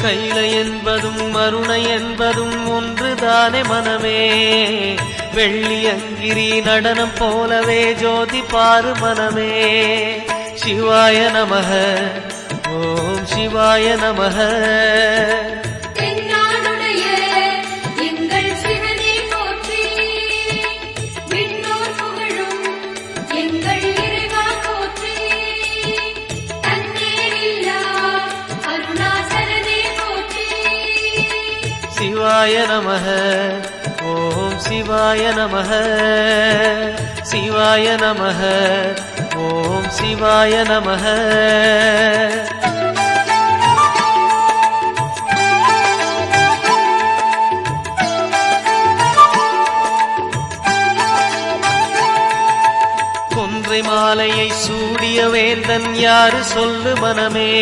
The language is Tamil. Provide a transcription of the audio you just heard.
கைல என்பதும் மருணை என்பதும் ஒன்றுதானே மனமே. வெள்ளி அங்கிரி நடனம் போலவே ஜோதி பாரு மனமே. சிவாய நமக ஓம் சிவாய நமக. சிவாய நமக ஓம் சிவாய நமக. சிவாய நமக ஓம் சிவாய நமக. கொன்றை மாலையை சூடிய வேந்தன் யாரு சொல்லு மனமே.